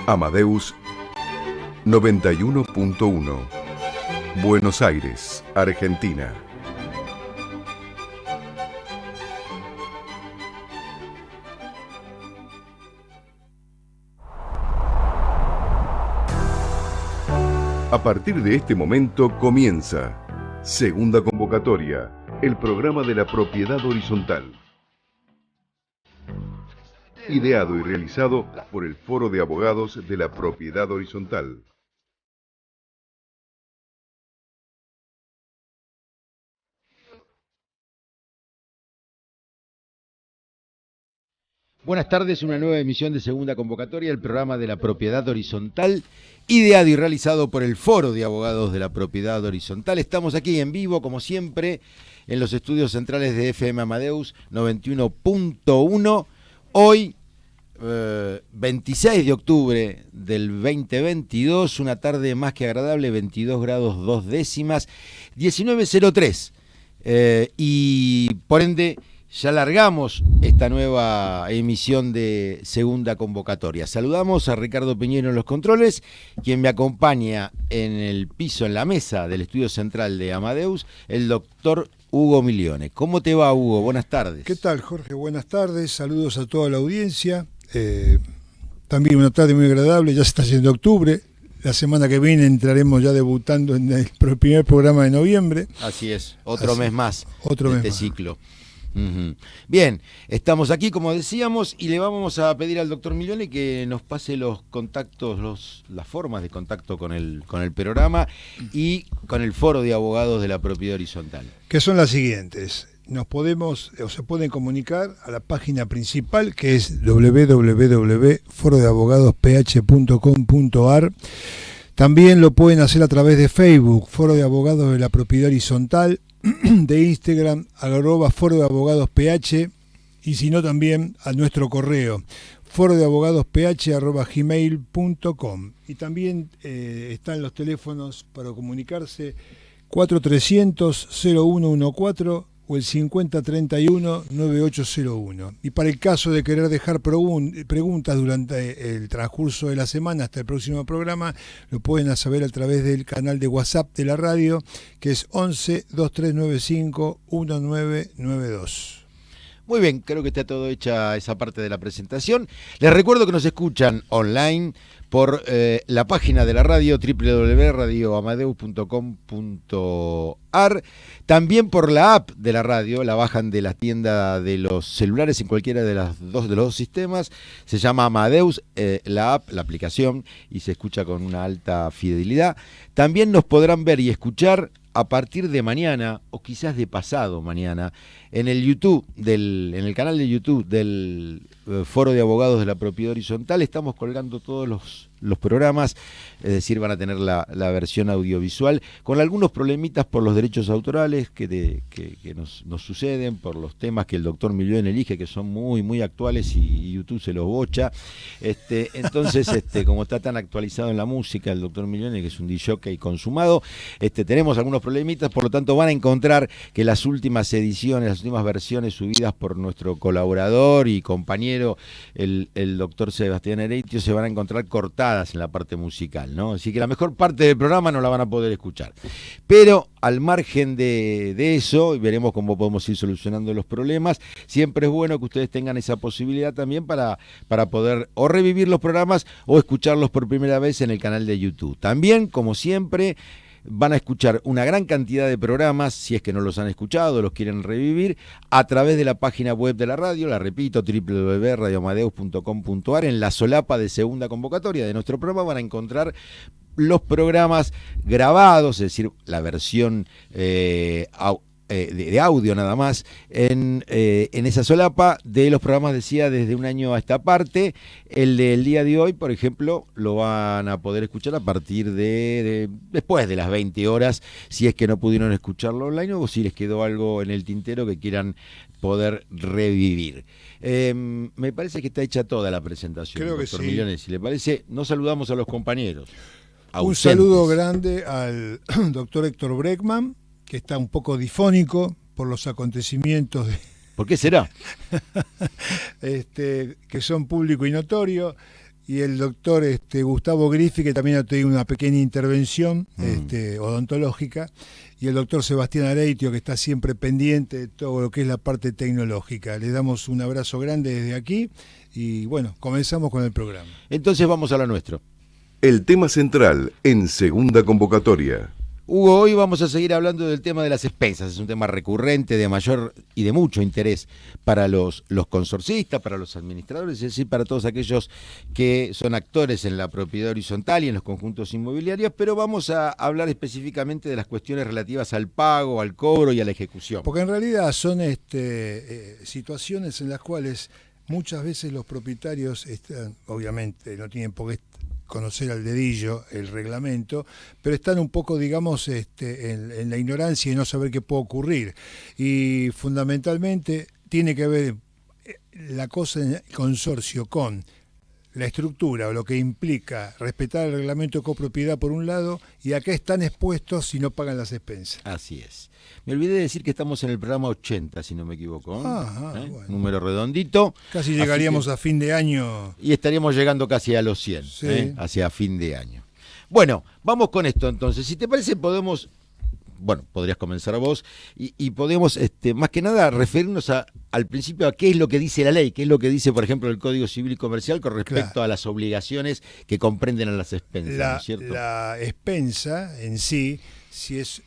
Amadeus 91.1, Buenos Aires, Argentina. A partir de este momento comienza Segunda Convocatoria, el programa de la propiedad horizontal. Ideado y realizado por el Foro de Abogados de la Propiedad Horizontal. Buenas tardes, una nueva emisión de Segunda Convocatoria, el programa de la Propiedad Horizontal, ideado y realizado por el Foro de Abogados de la Propiedad Horizontal. Estamos aquí en vivo, como siempre, en los estudios centrales de FM Amadeus 91.1. Hoy, 26 de octubre del 2022, una tarde más que agradable, 22 grados 2 décimas, 19:03. Y por ende, ya largamos esta nueva emisión de Segunda Convocatoria. Saludamos a Ricardo Piñero en los controles, quien me acompaña en el piso, en la mesa del estudio central de Amadeus, el doctor Hugo Milione. ¿Cómo te va, Hugo? Buenas tardes. ¿Qué tal, Jorge? Buenas tardes. Saludos a toda la audiencia. También una tarde muy agradable. Ya se está haciendo octubre. La semana que viene entraremos ya debutando en el primer programa de noviembre. Así es, otro mes más de este ciclo. Bien, estamos aquí, como decíamos, y le vamos a pedir al doctor Milione que nos pase los contactos, las formas de contacto con el programa y con el Foro de Abogados de la Propiedad Horizontal. Que son las siguientes. Se pueden comunicar a la página principal, que es www.forodeabogadosph.com.ar. También lo pueden hacer a través de Facebook, Foro de Abogados de la Propiedad Horizontal, de Instagram, @Foro de Abogados PH, y si no también a nuestro correo, forodeabogadosph@gmail.com. Y también están los teléfonos para comunicarse, 4300-0114 o el 5031-9801. Y para el caso de querer dejar preguntas durante el transcurso de la semana hasta el próximo programa, lo pueden saber a través del canal de WhatsApp de la radio, que es 11-2395-1992. Muy bien, creo que está todo hecha esa parte de la presentación. Les recuerdo que nos escuchan online por la página de la radio, www.radioamadeus.com.ar. También por la app de la radio, la bajan de la tienda de los celulares en cualquiera de los dos sistemas. Se llama Amadeus, la app, la aplicación, y se escucha con una alta fidelidad. También nos podrán ver y escuchar a partir de mañana, o quizás de pasado mañana, en el YouTube, en el canal de YouTube del Foro de Abogados de la Propiedad Horizontal. Estamos colgando todos los programas, es decir, van a tener la versión audiovisual, con algunos problemitas por los derechos autorales que nos suceden, por los temas que el doctor Milione elige, que son muy, muy actuales y YouTube se los bocha. Entonces, como está tan actualizado en la música el doctor Milione, que es un DJ consumado, tenemos algunos problemitas, por lo tanto van a encontrar que las últimas ediciones, las últimas versiones subidas por nuestro colaborador y compañero, el doctor Sebastián Ereitio, se van a encontrar cortadas en la parte musical, ¿no? Así que la mejor parte del programa no la van a poder escuchar. Pero al margen de eso, y veremos cómo podemos ir solucionando los problemas, siempre es bueno que ustedes tengan esa posibilidad también para poder o revivir los programas o escucharlos por primera vez en el canal de YouTube. También, como siempre, van a escuchar una gran cantidad de programas, si es que no los han escuchado, los quieren revivir, a través de la página web de la radio, la repito, www.radioamadeus.com.ar. En la solapa de Segunda Convocatoria de nuestro programa van a encontrar los programas grabados, es decir, la versión de audio nada más, en esa solapa de los programas, decía, desde un año a esta parte. El del día de hoy, por ejemplo, lo van a poder escuchar a partir de después de las 20 horas, si es que no pudieron escucharlo online o si les quedó algo en el tintero que quieran poder revivir. Me parece que está hecha toda la presentación. Creo que doctor sí. Milione, si le parece, nos saludamos a los compañeros. Un saludo grande al doctor Héctor Breckman, que está un poco difónico por los acontecimientos ¿Por qué será? que son público y notorio, y el doctor Gustavo Griffi, que también ha tenido una pequeña intervención odontológica, y el doctor Sebastián Areitio, que está siempre pendiente de todo lo que es la parte tecnológica. Les damos un abrazo grande desde aquí y bueno, comenzamos con el programa. Entonces vamos a lo nuestro. El tema central en segunda convocatoria. Hugo, hoy vamos a seguir hablando del tema de las expensas. Es un tema recurrente, de mayor y de mucho interés para los consorcistas, para los administradores, es decir, para todos aquellos que son actores en la propiedad horizontal y en los conjuntos inmobiliarios, pero vamos a hablar específicamente de las cuestiones relativas al pago, al cobro y a la ejecución. Porque en realidad son situaciones en las cuales muchas veces los propietarios obviamente no tienen por qué conocer al dedillo el reglamento, pero están un poco, digamos, en la ignorancia y no saber qué puede ocurrir. Y fundamentalmente tiene que ver la cosa en el consorcio con la estructura o lo que implica respetar el reglamento de copropiedad por un lado, y acá están expuestos si no pagan las expensas. Así es. Me olvidé de decir que estamos en el programa 80, si no me equivoco. Bueno. Número redondito. Casi llegaríamos a fin de año. Y estaríamos llegando casi a los 100, sí. Hacia fin de año. Bueno, vamos con esto entonces. Si te parece, podemos... Bueno, podrías comenzar vos y podemos, más que nada, referirnos al principio a qué es lo que dice la ley, qué es lo que dice, por ejemplo, el Código Civil y Comercial con respecto a las obligaciones que comprenden a las expensas, ¿no es cierto? La expensa en sí, si es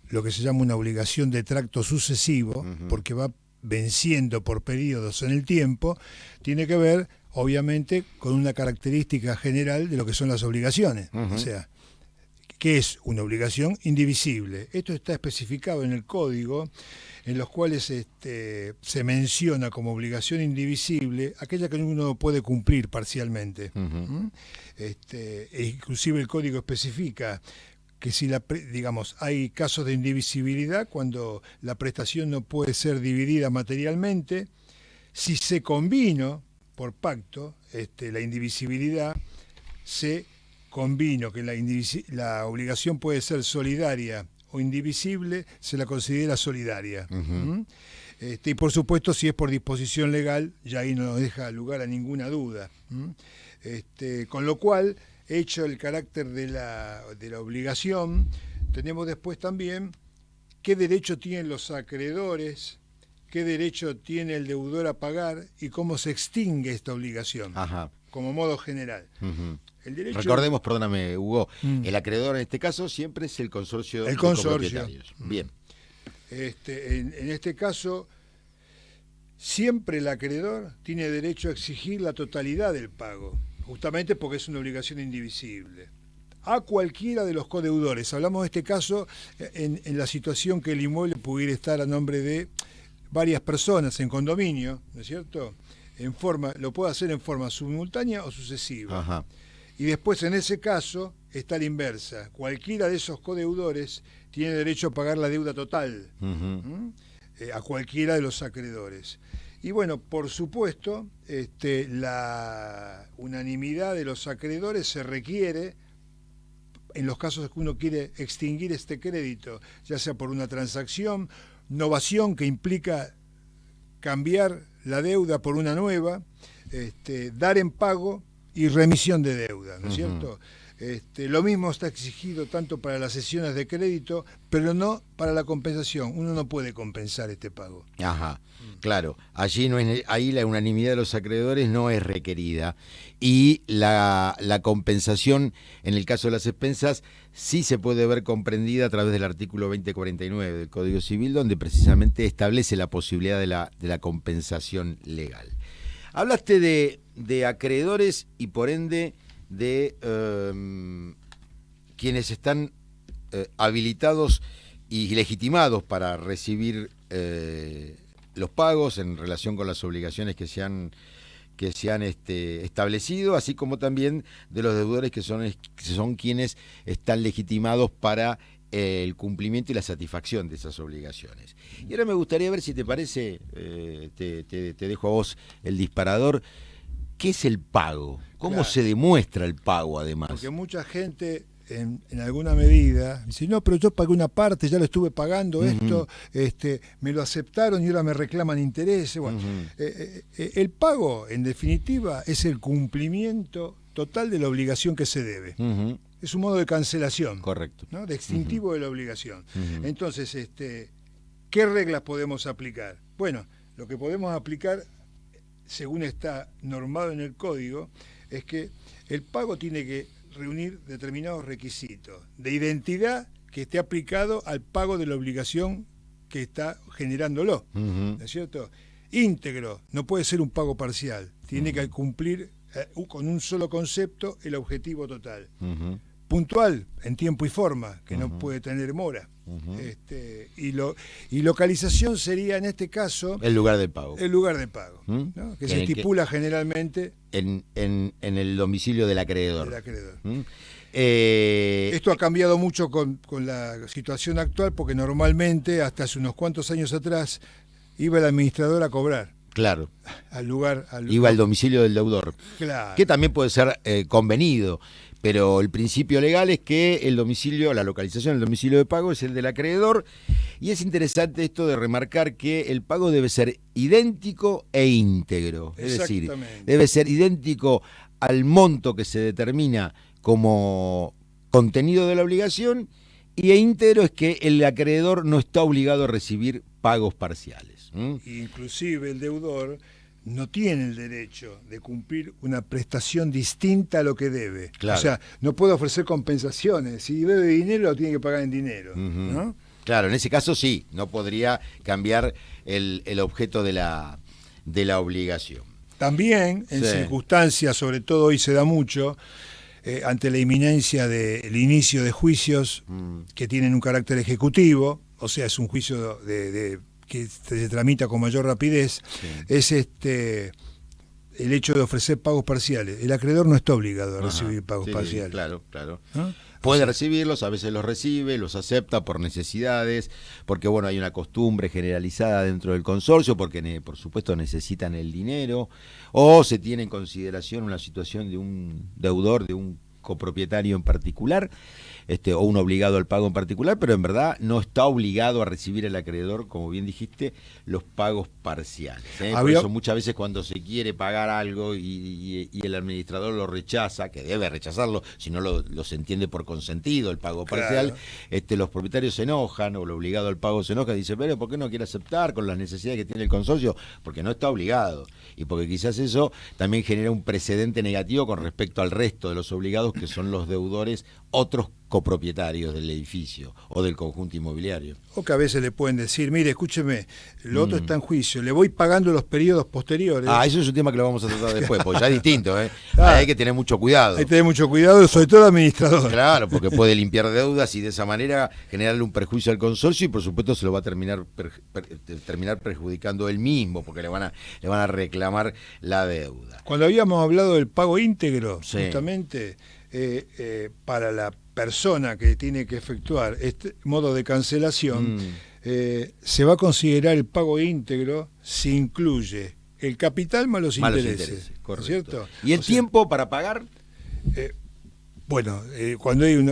lo que se llama una obligación de tracto sucesivo, porque va venciendo por periodos en el tiempo, tiene que ver, obviamente, con una característica general de lo que son las obligaciones. O sea, que es una obligación indivisible. Esto está especificado en el código, en los cuales se menciona como obligación indivisible aquella que uno no puede cumplir parcialmente. Inclusive el código especifica que si hay casos de indivisibilidad cuando la prestación no puede ser dividida materialmente, si se combinó por pacto la indivisibilidad, se combino que la obligación puede ser solidaria o indivisible, se la considera solidaria. Y por supuesto, si es por disposición legal, ya ahí no nos deja lugar a ninguna duda. Con lo cual, hecho el carácter de la obligación, tenemos después también qué derecho tienen los acreedores, qué derecho tiene el deudor a pagar y cómo se extingue esta obligación, como modo general. El derecho... Recordemos, perdóname, Hugo, el acreedor en este caso siempre es el consorcio de copropietarios. Bien. En este caso, siempre el acreedor tiene derecho a exigir la totalidad del pago, justamente porque es una obligación indivisible. A cualquiera de los codeudores. Hablamos de este caso en la situación que el inmueble pudiera estar a nombre de varias personas en condominio, ¿no es cierto? Lo puede hacer en forma simultánea o sucesiva. Y después, en ese caso, está la inversa. Cualquiera de esos codeudores tiene derecho a pagar la deuda total a cualquiera de los acreedores. Y bueno, por supuesto, la unanimidad de los acreedores se requiere en los casos que uno quiere extinguir este crédito, ya sea por una transacción, novación que implica cambiar la deuda por una nueva, dar en pago y remisión de deuda, ¿no es cierto? Lo mismo está exigido tanto para las cesiones de crédito, pero no para la compensación. Uno no puede compensar este pago. Claro. Ahí la unanimidad de los acreedores no es requerida. Y la compensación, en el caso de las expensas, sí se puede ver comprendida a través del artículo 2049 del Código Civil, donde precisamente establece la posibilidad de la compensación legal. Hablaste de acreedores y por ende de quienes están habilitados y legitimados para recibir los pagos en relación con las obligaciones que se han establecido, así como también de los deudores que son quienes están legitimados para el cumplimiento y la satisfacción de esas obligaciones. Y ahora me gustaría ver si te parece, te dejo a vos el disparador. ¿Qué es el pago? ¿Cómo se demuestra el pago, además? Porque mucha gente, en alguna medida, dice, no, pero yo pagué una parte, ya lo estuve pagando, esto, me lo aceptaron y ahora me reclaman intereses. Bueno, el pago, en definitiva, es el cumplimiento total de la obligación que se debe. Ujú. Es un modo de cancelación. Correcto. ¿No? De extintivo de la obligación. Ujú. Entonces, ¿qué reglas podemos aplicar? Bueno, lo que podemos aplicar, según está normado en el código, es que el pago tiene que reunir determinados requisitos de identidad que esté aplicado al pago de la obligación que está generándolo, Ujú. ¿no es cierto? Íntegro, no puede ser un pago parcial, tiene que cumplir con un solo concepto el objetivo total. Ujú. Puntual, en tiempo y forma, que no puede tener mora. Ujú. Y localización sería en este caso El lugar del pago. el lugar de pago, ¿Mm? ¿no? Que En se el que- estipula generalmente En el domicilio del acreedor. del acreedor. ¿Mm? Esto ha cambiado mucho con la situación actual, porque normalmente, hasta hace unos cuantos años atrás, iba el administrador a cobrar Claro, al lugar. iba al domicilio del deudor, Claro. que también puede ser convenido, pero el principio legal es que el domicilio, la localización del domicilio de pago es el del acreedor, y es interesante esto de remarcar que el pago debe ser idéntico e íntegro, es decir, Exactamente. debe ser idéntico al monto que se determina como contenido de la obligación, y íntegro es que el acreedor no está obligado a recibir pagos parciales. ¿Mm? Inclusive el deudor no tiene el derecho de cumplir una prestación distinta a lo que debe. Claro. O sea, no puede ofrecer compensaciones. Si debe dinero, lo tiene que pagar en dinero. Ujú. ¿No? Claro, en ese caso sí, no podría cambiar el objeto de la obligación. También, en Sí. circunstancias, sobre todo hoy se da mucho, ante la inminencia del inicio de juicios que tienen un carácter ejecutivo, o sea, es un juicio que se tramita con mayor rapidez, Sí. es el hecho de ofrecer pagos parciales. El acreedor no está obligado a Ajá. recibir pagos Sí, parciales. claro, claro. ¿No? Puede recibirlos, a veces los recibe, los acepta por necesidades, porque bueno, hay una costumbre generalizada dentro del consorcio, porque por supuesto necesitan el dinero, o se tiene en consideración una situación de un deudor, de un copropietario en particular, o un obligado al pago en particular, pero en verdad no está obligado a recibir el acreedor, como bien dijiste, los pagos parciales. Por Había- eso muchas veces cuando se quiere pagar algo y el administrador lo rechaza, que debe rechazarlo, si no lo se entiende por consentido el pago parcial, Claro. los propietarios se enojan, o el obligado al pago se enoja y dice, pero ¿por qué no quiere aceptar con las necesidades que tiene el consorcio? Porque no está obligado, y porque quizás eso también genera un precedente negativo con respecto al resto de los obligados, que son los deudores, otros copropietarios del edificio o del conjunto inmobiliario. O que a veces le pueden decir, mire, escúcheme, lo otro está en juicio, le voy pagando los periodos posteriores. Eso es un tema que lo vamos a tratar después, porque ya es distinto, ¿eh? Ah. Ahí hay que tener mucho cuidado. Hay que tener mucho cuidado, sobre todo el administrador. Claro, porque puede limpiar deudas y de esa manera generarle un perjuicio al consorcio, y por supuesto se lo va a terminar perjudicando él mismo, porque le van a reclamar la deuda. Cuando habíamos hablado del pago íntegro, Sí. justamente para la persona que tiene que efectuar este modo de cancelación, se va a considerar el pago íntegro si incluye el capital más los Malos intereses. intereses, ¿no es correcto. cierto? ¿Y el O sea, tiempo para pagar? Bueno, cuando hay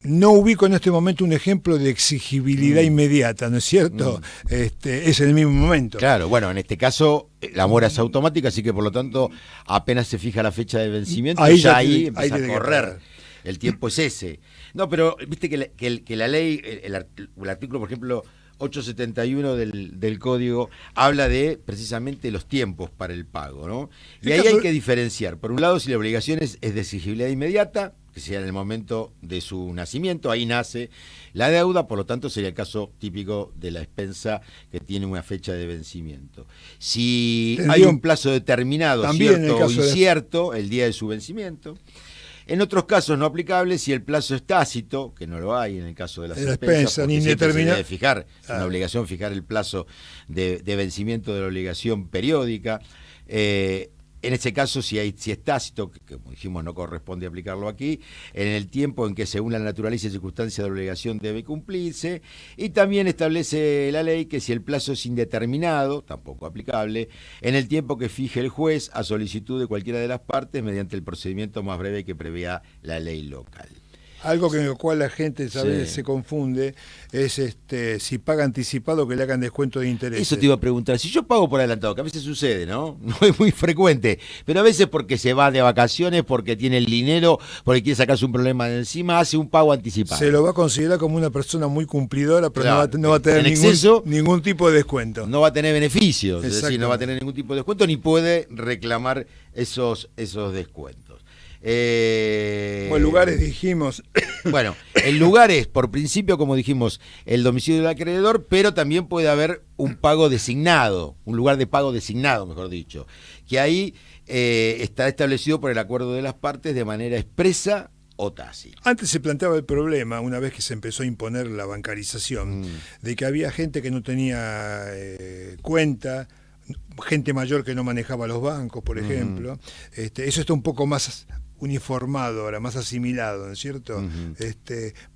no ubico en este momento un ejemplo de exigibilidad inmediata, ¿no es cierto? Es en el mismo momento. Claro, bueno, en este caso la mora es automática, así que por lo tanto apenas se fija la fecha de vencimiento, Ahí ya ya ahí tiene- empieza ahí a tiene que correr. pagar. El tiempo es ese. No, pero viste que la ley, el artículo, por ejemplo, 871 del código, habla de precisamente los tiempos para el pago, ¿no? Y El ahí caso- hay que diferenciar. Por un lado, si la obligación es de exigibilidad inmediata, que sea en el momento de su nacimiento, ahí nace la deuda, por lo tanto sería el caso típico de la expensa que tiene una fecha de vencimiento. Si Tendría hay un un- plazo determinado, también en el cierto o caso de- incierto, el día de su vencimiento. En otros casos no aplicables, si el plazo es tácito, que no lo hay en el caso de las De la expensas, expensa, porque ni siempre se indetermina- debe fijar, es una Ah. obligación fijar el plazo de vencimiento de la obligación periódica. En ese caso, si es tácito, que como dijimos no corresponde aplicarlo aquí, en el tiempo en que según la naturaleza y circunstancia de la obligación debe cumplirse, y también establece la ley que si el plazo es indeterminado, tampoco aplicable, en el tiempo que fije el juez a solicitud de cualquiera de las partes mediante el procedimiento más breve que prevea la ley local. Algo que en lo cual la gente a veces se confunde es si paga anticipado que le hagan descuento de intereses. Eso te iba a preguntar. Si yo pago por adelantado, que a veces sucede, ¿no? No es muy frecuente, pero a veces porque se va de vacaciones, porque tiene el dinero, porque quiere sacarse un problema de encima, hace un pago anticipado. Se lo va a considerar como una persona muy cumplidora, pero claro, no va a tener ningún tipo de descuento. No va a tener beneficios, es decir, no va a tener ningún tipo de descuento ni puede reclamar esos descuentos. Lugares dijimos. Bueno, el lugar es, por principio, como dijimos, el domicilio del acreedor, pero también puede haber un pago designado, un lugar de pago designado, mejor dicho, que ahí está establecido por el acuerdo de las partes de manera expresa o tácita. Antes se planteaba el problema, una vez que se empezó a imponer la bancarización, de que había gente que no tenía cuenta, gente mayor que no manejaba los bancos, por ejemplo. Eso está un poco más uniformado ahora, más asimilado, ¿no es cierto?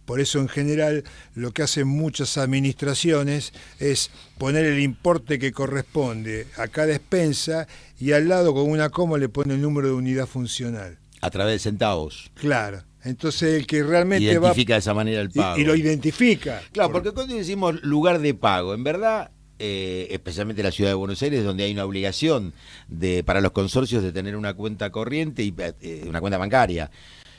Por eso en general lo que hacen muchas administraciones es poner el importe que corresponde a cada expensa y al lado con una coma le pone el número de unidad funcional. A través de centavos. Claro. Entonces el que realmente identifica de esa manera el pago. Y lo identifica. Claro, porque cuando decimos lugar de pago, en verdad, especialmente en la ciudad de Buenos Aires, donde hay una obligación para los consorcios de tener una cuenta corriente y una cuenta bancaria,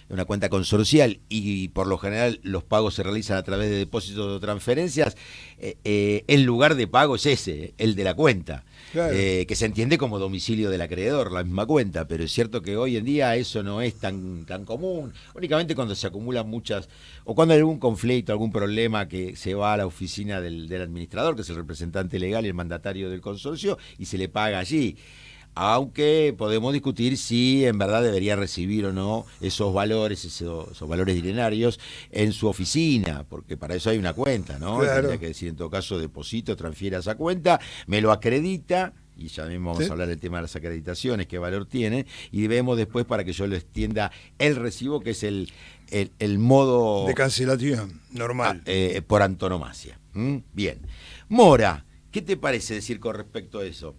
una cuenta consorcial, y por lo general los pagos se realizan a través de depósitos o transferencias, el lugar de pago es ese, el de la cuenta. Claro. Que se entiende como domicilio del acreedor, la misma cuenta, pero es cierto que hoy en día eso no es tan común, únicamente cuando se acumulan muchas, o cuando hay algún conflicto, algún problema que se va a la oficina del administrador, que es el representante legal y el mandatario del consorcio, y se le paga allí. Aunque podemos discutir si en verdad debería recibir o no esos valores dinerarios en su oficina, porque para eso hay una cuenta, ¿no? Claro. Tendría que decir, en todo caso, deposito, transfiera esa cuenta, me lo acredita, y ya mismo vamos a hablar del tema de las acreditaciones, qué valor tiene, y vemos después para que yo le extienda el recibo, que es el modo... de cancelación normal. Por antonomasia. Bien. Mora, ¿qué te parece decir con respecto a eso?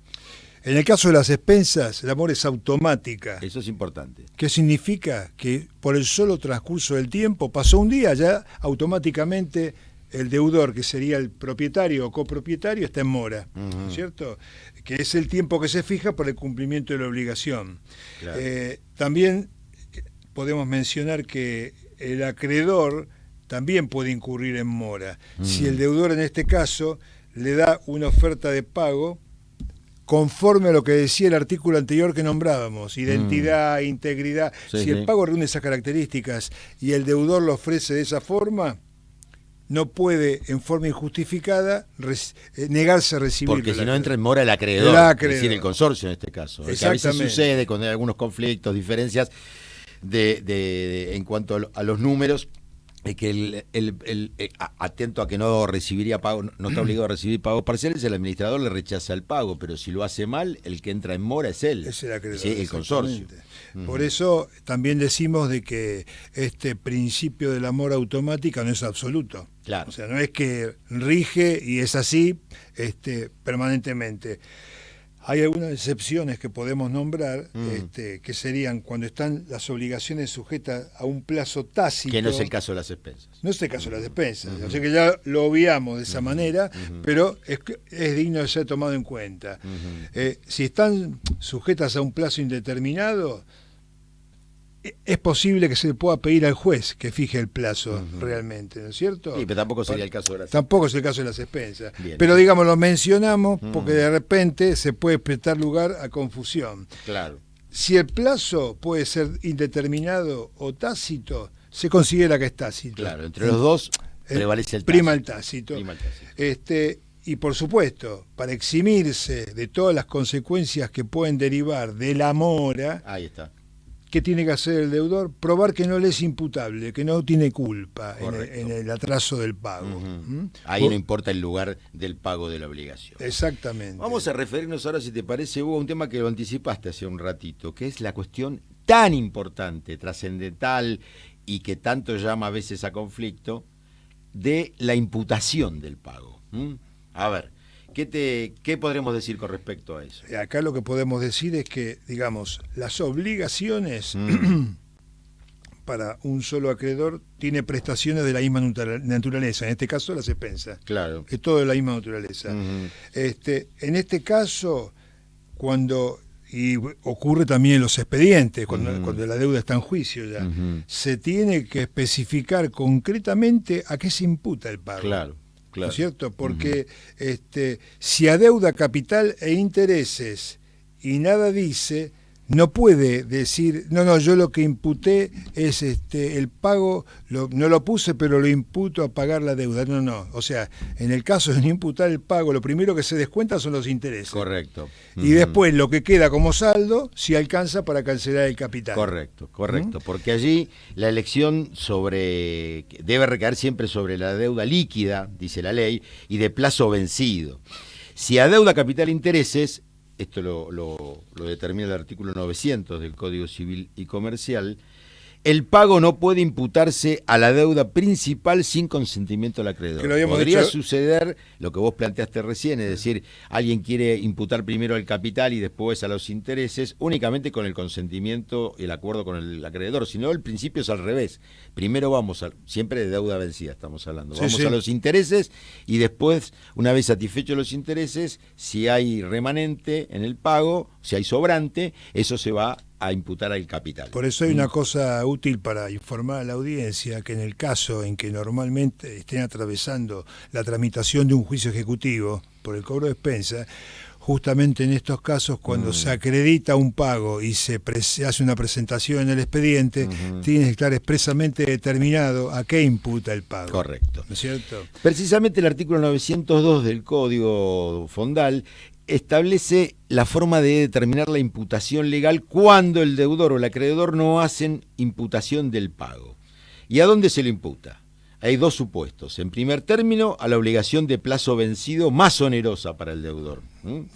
En el caso de las expensas, la mora es automática. Eso es importante. ¿Qué significa? Que por el solo transcurso del tiempo, pasó un día, ya automáticamente el deudor, que sería el propietario o copropietario, está en mora, ¿no es cierto? Que es el tiempo que se fija por el cumplimiento de la obligación. Claro. También podemos mencionar que el acreedor también puede incurrir en mora. Si el deudor en este caso le da una oferta de pago, conforme a lo que decía el artículo anterior que nombrábamos, identidad, integridad, si el pago reúne esas características y el deudor lo ofrece de esa forma, no puede en forma injustificada negarse a recibirlo. Porque si no entra en mora el acreedor, es decir, el consorcio en este caso. Que a veces sucede cuando hay algunos conflictos, diferencias en cuanto a los números, que atento a que no recibiría pago, no está obligado a recibir pagos parciales, el administrador le rechaza el pago, pero si lo hace mal, el que entra en mora es él, es el acreedor, ¿sí? El consorcio. Por eso también decimos de que este principio de la mora automática no es absoluto. Claro. O sea, no es que rige y es así permanentemente. Hay algunas excepciones que podemos nombrar, que serían cuando están las obligaciones sujetas a un plazo tácito. Que no es el caso de las expensas. No es el caso de las expensas. O sea que ya lo obviamos de esa manera, pero es digno de ser tomado en cuenta. Si están sujetas a un plazo indeterminado, es posible que se le pueda pedir al juez que fije el plazo realmente, ¿no es cierto? Sí, pero tampoco sería el caso de las Tampoco es el caso de las expensas. Bien. Pero digamos, lo mencionamos porque de repente se puede prestar lugar a confusión. Claro. Si el plazo puede ser indeterminado o tácito, se considera que es tácito. Claro, entre los dos prevalece el tácito. Prima el tácito. Y por supuesto, para eximirse de todas las consecuencias que pueden derivar de la mora, ahí está. ¿Qué tiene que hacer el deudor? Probar que no le es imputable, que no tiene culpa en el atraso del pago. Ahí no importa el lugar del pago de la obligación. Exactamente. Vamos a referirnos ahora, si te parece, Hugo, a un tema que lo anticipaste hace un ratito, que es la cuestión tan importante, trascendental y que tanto llama a veces a conflicto, de la imputación del pago. A ver, ¿qué podremos decir con respecto a eso? Acá lo que podemos decir es que, digamos, las obligaciones para un solo acreedor tiene prestaciones de la misma naturaleza, en este caso las expensas. Claro. Es todo de la misma naturaleza. En este caso, y ocurre también en los expedientes, cuando la deuda está en juicio ya, se tiene que especificar concretamente a qué se imputa el pago. Claro. ¿No es cierto? Porque si adeuda capital e intereses y nada dice, no puede decir, no, yo lo que imputé es el pago, no lo puse, pero lo imputo a pagar la deuda. No. O sea, en el caso de no imputar el pago, lo primero que se descuenta son los intereses. Correcto. Y después lo que queda como saldo, si alcanza para cancelar el capital. Correcto. Porque allí la elección debe recaer siempre sobre la deuda líquida, dice la ley, y de plazo vencido. Si adeuda capital e intereses, esto lo determina el artículo 900 del Código Civil y Comercial, el pago no puede imputarse a la deuda principal sin consentimiento del acreedor. Podría suceder lo que vos planteaste recién, es decir, alguien quiere imputar primero al capital y después a los intereses, únicamente con el consentimiento y el acuerdo con el acreedor, sino el principio es al revés. Primero siempre de deuda vencida estamos hablando, vamos a los intereses y después, una vez satisfechos los intereses, si hay remanente en el pago, si hay sobrante, eso se va a imputar al capital. Por eso hay una cosa útil para informar a la audiencia, que en el caso en que normalmente estén atravesando la tramitación de un juicio ejecutivo por el cobro de expensas, justamente en estos casos, cuando se acredita un pago y se hace una presentación en el expediente, tiene que estar expresamente determinado a qué imputa el pago. Correcto. ¿No es cierto? Precisamente el artículo 902 del Código Fondal establece la forma de determinar la imputación legal cuando el deudor o el acreedor no hacen imputación del pago. ¿Y a dónde se lo imputa? Hay dos supuestos. En primer término, a la obligación de plazo vencido más onerosa para el deudor.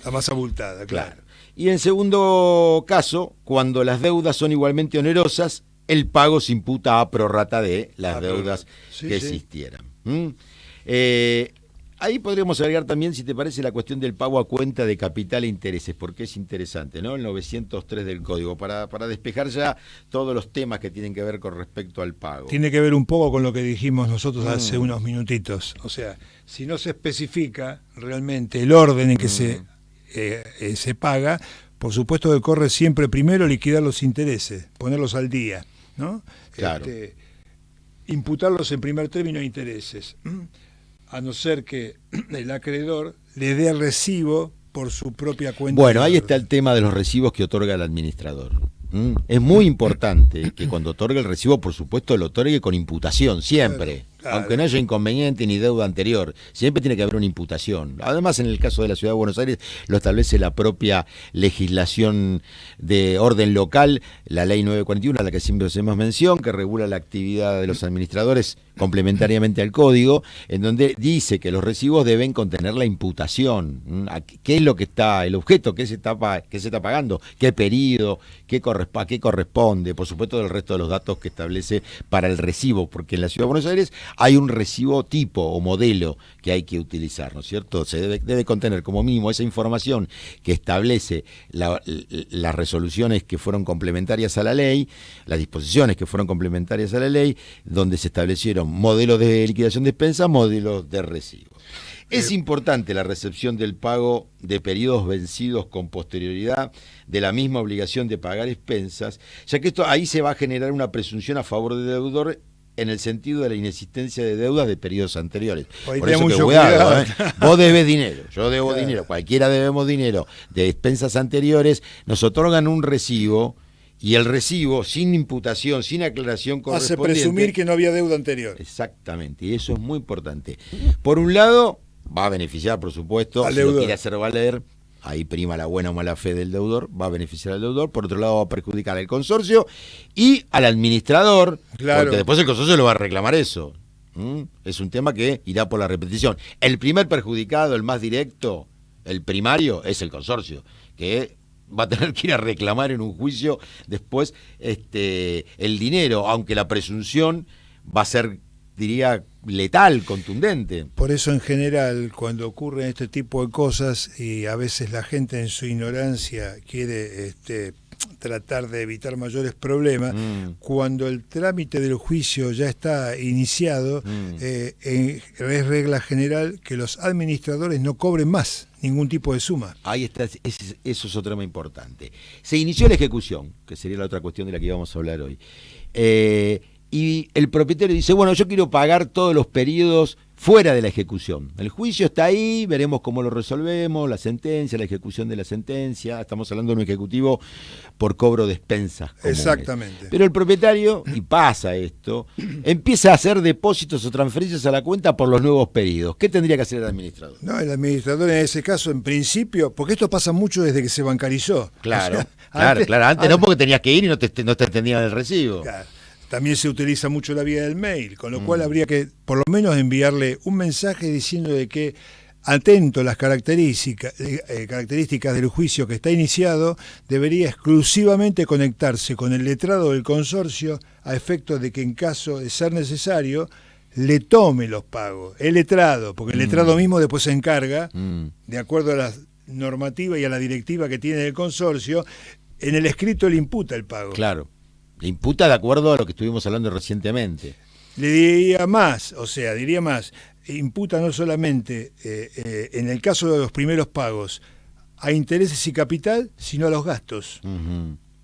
La más abultada, claro. Y en segundo caso, cuando las deudas son igualmente onerosas, el pago se imputa a prorrata de las deudas que existieran. Ahí podríamos agregar también, si te parece, la cuestión del pago a cuenta de capital e intereses, porque es interesante, ¿no? El 903 del Código, para despejar ya todos los temas que tienen que ver con respecto al pago. Tiene que ver un poco con lo que dijimos nosotros hace unos minutitos. O sea, si no se especifica realmente el orden en que se paga, por supuesto que corre siempre primero liquidar los intereses, ponerlos al día, ¿no? Claro. Imputarlos en primer término a intereses. A no ser que el acreedor le dé recibo por su propia cuenta. Bueno, ahí está el tema de los recibos que otorga el administrador. Es muy importante que cuando otorgue el recibo, por supuesto, lo otorgue con imputación, siempre. Claro. Aunque no haya inconveniente ni deuda anterior, siempre tiene que haber una imputación. Además, en el caso de la Ciudad de Buenos Aires, lo establece la propia legislación de orden local, la Ley 941, a la que siempre hacemos mención, que regula la actividad de los administradores complementariamente al Código, en donde dice que los recibos deben contener la imputación. ¿Qué es lo que está, el objeto, qué se está pagando, qué periodo, a qué corresponde? Por supuesto, el resto de los datos que establece para el recibo, porque en la Ciudad de Buenos Aires hay un recibo tipo o modelo que hay que utilizar, ¿no es cierto? Se debe contener como mínimo esa información que establece las resoluciones que fueron complementarias a la ley, las disposiciones que fueron complementarias a la ley, donde se establecieron modelos de liquidación de expensas, modelos de recibo. Es importante la recepción del pago de periodos vencidos con posterioridad de la misma obligación de pagar expensas, ya que ahí se va a generar una presunción a favor del deudor en el sentido de la inexistencia de deudas de periodos anteriores. Por eso que cuidado, vos debes dinero, yo debo dinero, cualquiera debemos dinero de expensas anteriores, nos otorgan un recibo y el recibo sin imputación, sin aclaración correspondiente, hace presumir que no había deuda anterior. Exactamente, y eso es muy importante. Por un lado, va a beneficiar, por supuesto, si lo quiere hacer valer, ahí prima la buena o mala fe del deudor, va a beneficiar al deudor, por otro lado va a perjudicar al consorcio y al administrador, porque después el consorcio le va a reclamar eso. Es un tema que irá por la repetición. El primer perjudicado, el más directo, el primario, es el consorcio, que va a tener que ir a reclamar en un juicio después el dinero, aunque la presunción va a ser, diría, letal, contundente. Por eso en general, cuando ocurren este tipo de cosas y a veces la gente en su ignorancia quiere tratar de evitar mayores problemas, cuando el trámite del juicio ya está iniciado, es regla general que los administradores no cobren más ningún tipo de suma. Ahí está, eso es otro tema importante. Se inició la ejecución, que sería la otra cuestión de la que íbamos a hablar hoy. Y el propietario dice, bueno, yo quiero pagar todos los periodos fuera de la ejecución. El juicio está ahí, veremos cómo lo resolvemos, la sentencia, la ejecución de la sentencia. Estamos hablando de un ejecutivo por cobro de expensas comunes. Exactamente. Pero el propietario, y pasa esto, empieza a hacer depósitos o transferencias a la cuenta por los nuevos pedidos. ¿Qué tendría que hacer el administrador? No, el administrador en ese caso, en principio, porque esto pasa mucho desde que se bancarizó. Claro, O sea, antes no, porque tenías que ir y no te entendían el recibo. Claro. También se utiliza mucho la vía del mail, con lo cual habría que por lo menos enviarle un mensaje diciendo de que, atento a las características del juicio que está iniciado, debería exclusivamente conectarse con el letrado del consorcio a efectos de que en caso de ser necesario le tome los pagos, el letrado, porque el letrado mismo después se encarga, de acuerdo a la normativa y a la directiva que tiene el consorcio, en el escrito le imputa el pago. Claro. Le imputa de acuerdo a lo que estuvimos hablando recientemente. Le diría más, imputa no solamente en el caso de los primeros pagos a intereses y capital, sino a los gastos.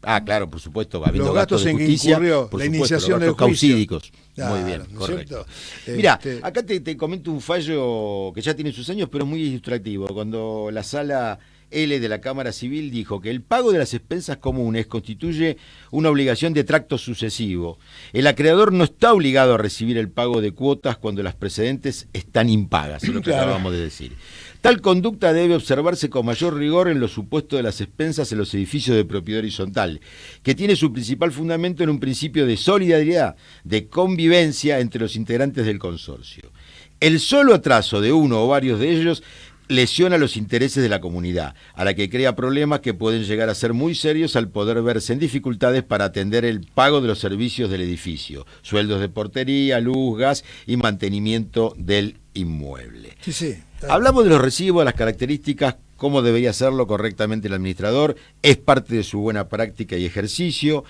Ah, claro, por supuesto, habiendo los gastos de en justicia, que incurrió por la supuesto, iniciación los del gastos juicio. causídicos. Claro, Muy bien, ¿no es correcto. cierto? Mirá, acá te comento un fallo que ya tiene sus años, pero muy ilustrativo. Cuando la sala L de la Cámara Civil dijo que el pago de las expensas comunes constituye una obligación de tracto sucesivo. El acreedor no está obligado a recibir el pago de cuotas cuando las precedentes están impagas, es lo que acabamos de decir. Tal conducta debe observarse con mayor rigor en los supuestos de las expensas en los edificios de propiedad horizontal, que tiene su principal fundamento en un principio de solidaridad, de convivencia entre los integrantes del consorcio. El solo atraso de uno o varios de ellos lesiona los intereses de la comunidad, a la que crea problemas que pueden llegar a ser muy serios al poder verse en dificultades para atender el pago de los servicios del edificio, sueldos de portería, luz, gas y mantenimiento del inmueble. Sí. Hablamos de los recibos, las características, cómo debería hacerlo correctamente el administrador, es parte de su buena práctica y ejercicio.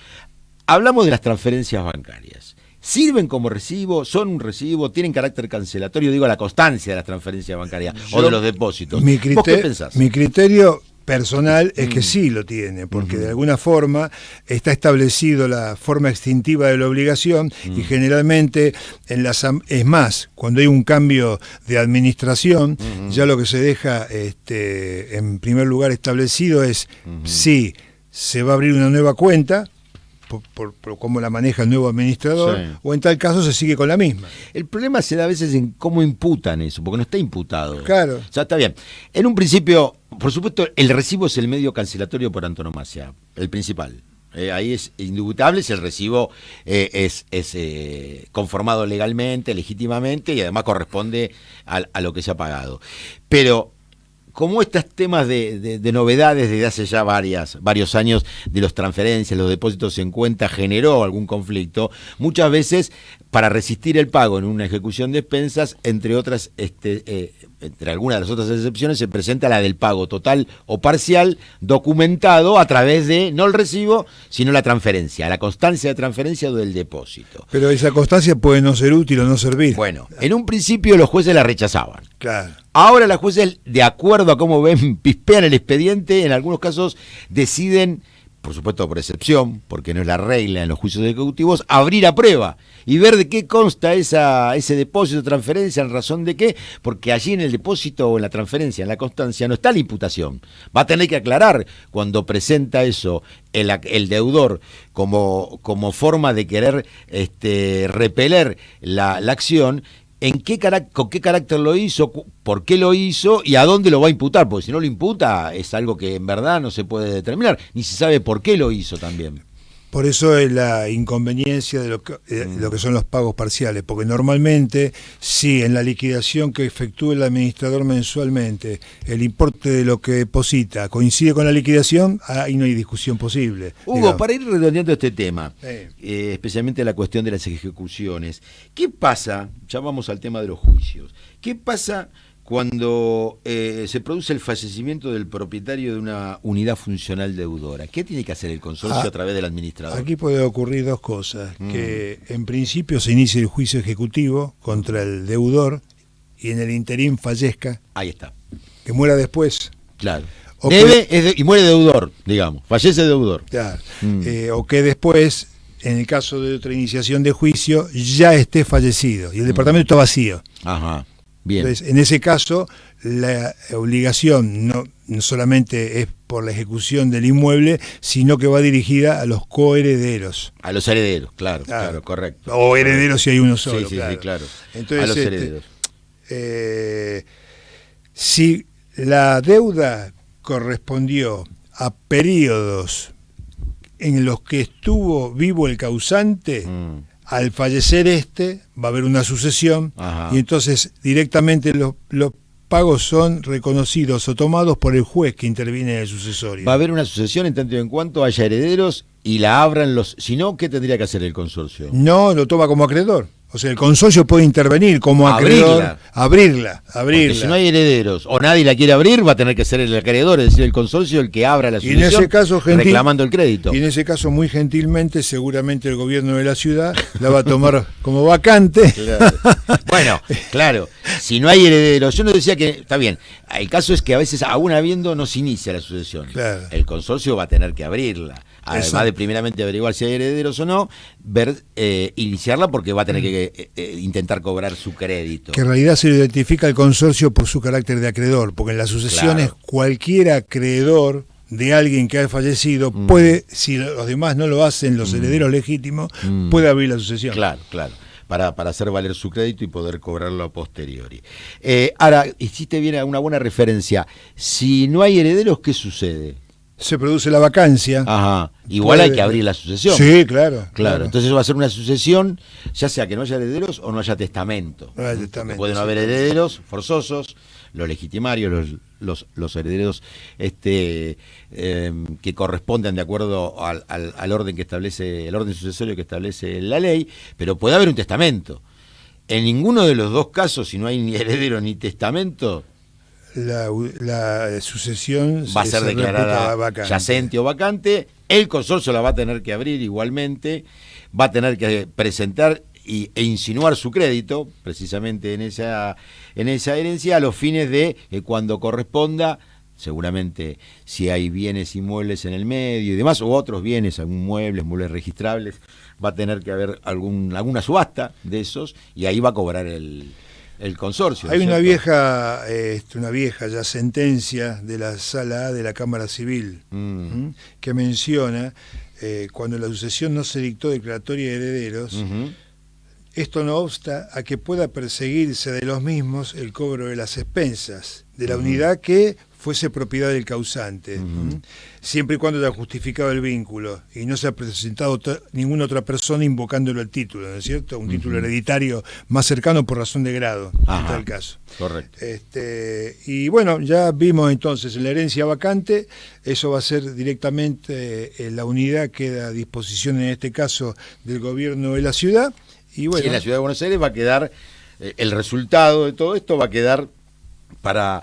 Hablamos de las transferencias bancarias. ¿Sirven como recibo? ¿Son un recibo? ¿Tienen carácter cancelatorio? Digo, la constancia de las transferencias bancarias o de los depósitos. ¿Vos qué pensás? Mi criterio personal es que sí lo tiene, porque de alguna forma está establecido la forma extintiva de la obligación y generalmente es más, cuando hay un cambio de administración, ya lo que se deja en primer lugar establecido es si se va a abrir una nueva cuenta, por cómo la maneja el nuevo administrador, o en tal caso se sigue con la misma. El problema se da a veces en cómo imputan eso, porque no está imputado. Claro. O sea, está bien. En un principio, por supuesto, el recibo es el medio cancelatorio por antonomasia, el principal. Ahí es indubitable si el recibo es conformado legalmente, legítimamente, y además corresponde a lo que se ha pagado. Pero como estos temas de novedades desde hace ya varios años de las transferencias, los depósitos en cuenta, generó algún conflicto, muchas veces para resistir el pago en una ejecución de expensas, entre otras, entre algunas de las otras excepciones, se presenta la del pago total o parcial, documentado a través de, no el recibo, sino la transferencia, la constancia de transferencia o del depósito. Pero esa constancia puede no ser útil o no servir. Bueno, en un principio los jueces la rechazaban. Claro. Ahora los jueces, de acuerdo a cómo ven, pispean el expediente, en algunos casos deciden, por supuesto por excepción, porque no es la regla en los juicios ejecutivos, abrir a prueba y ver de qué consta ese depósito, transferencia, en razón de qué, porque allí en el depósito o en la transferencia, en la constancia, no está la imputación. Va a tener que aclarar cuando presenta eso el deudor como forma de querer repeler la acción, con qué carácter lo hizo, por qué lo hizo y a dónde lo va a imputar, porque si no lo imputa es algo que en verdad no se puede determinar, ni se sabe por qué lo hizo también. Por eso es la inconveniencia de lo que son los pagos parciales, porque normalmente, si en la liquidación que efectúa el administrador mensualmente, el importe de lo que deposita coincide con la liquidación, ahí no hay discusión posible. Hugo, digamos. para ir redondeando este tema, especialmente la cuestión de las ejecuciones, ¿qué pasa? Ya vamos al tema de los juicios. ¿Qué pasa cuando se produce el fallecimiento del propietario de una unidad funcional deudora, ¿qué tiene que hacer el consorcio a través del administrador? Aquí puede ocurrir dos cosas, que en principio se inicie el juicio ejecutivo contra el deudor y en el interín fallezca. Ahí está. Que muera después. Claro. Debe y muere deudor, digamos, fallece deudor. Claro. O que después, en el caso de otra iniciación de juicio, ya esté fallecido y el departamento está vacío. Ajá. Bien. Entonces, en ese caso, la obligación no solamente es por la ejecución del inmueble, sino que va dirigida a los coherederos. A los herederos, claro, correcto. O herederos si hay uno solo. Sí, claro. Entonces, a los herederos. Si la deuda correspondió a periodos en los que estuvo vivo el causante, al fallecer va a haber una sucesión. Ajá. Y entonces directamente los pagos son reconocidos o tomados por el juez que interviene en el sucesorio. Va a haber una sucesión en tanto y en cuanto haya herederos y la abran los... Si no, ¿qué tendría que hacer el consorcio? No, lo toma como acreedor. O sea, el consorcio puede intervenir como acreedor, abrirla. Porque si no hay herederos o nadie la quiere abrir, va a tener que ser el acreedor, es decir, el consorcio el que abra la sucesión, y en ese caso, reclamando el crédito. Y en ese caso, muy gentilmente, seguramente el gobierno de la ciudad la va a tomar como vacante. Claro. Bueno, claro, si no hay herederos, yo no decía que, está bien, el caso es que a veces, aún habiendo, no se inicia la sucesión. Claro. El consorcio va a tener que abrirla. Además de primeramente averiguar si hay herederos o no, iniciarla porque va a tener que intentar cobrar su crédito. Que en realidad se lo identifica el consorcio por su carácter de acreedor, porque en las sucesiones cualquier acreedor de alguien que ha fallecido puede, si los demás no lo hacen, los herederos legítimos, puede abrir la sucesión. Claro. Para hacer valer su crédito y poder cobrarlo a posteriori. Ahora, hiciste bien una buena referencia. Si no hay herederos, ¿qué sucede? Se produce la vacancia. Ajá. Igual hay que abrir la sucesión. Sí, claro. Entonces va a ser una sucesión, ya sea que no haya herederos o no haya testamento. No hay testamento. Pueden haber herederos forzosos, los legitimarios, los herederos que correspondan de acuerdo al orden que establece, el orden sucesorio que establece la ley, pero puede haber un testamento. En ninguno de los dos casos, si no hay ni heredero ni testamento, la sucesión va a ser declarada yacente o vacante. El consorcio la va a tener que abrir igualmente, va a tener que presentar e insinuar su crédito precisamente en esa herencia a los fines de cuando corresponda, seguramente si hay bienes inmuebles en el medio y demás, o otros bienes, algún muebles registrables, va a tener que haber alguna subasta de esos y ahí va a cobrar el consorcio. Hay una vieja ya sentencia de la Sala A de la Cámara Civil que menciona cuando la sucesión no se dictó declaratoria de herederos, esto no obsta a que pueda perseguirse de los mismos el cobro de las expensas de la unidad que fuese propiedad del causante, siempre y cuando haya justificado el vínculo y no se ha presentado ninguna otra persona invocándolo al título, ¿no es cierto? Un título hereditario más cercano por razón de grado, en tal caso. Correcto. Y bueno, ya vimos entonces en la herencia vacante, eso va a ser directamente la unidad queda a disposición en este caso del gobierno de la ciudad. Y bueno, en la ciudad de Buenos Aires va a quedar, el resultado de todo esto va a quedar para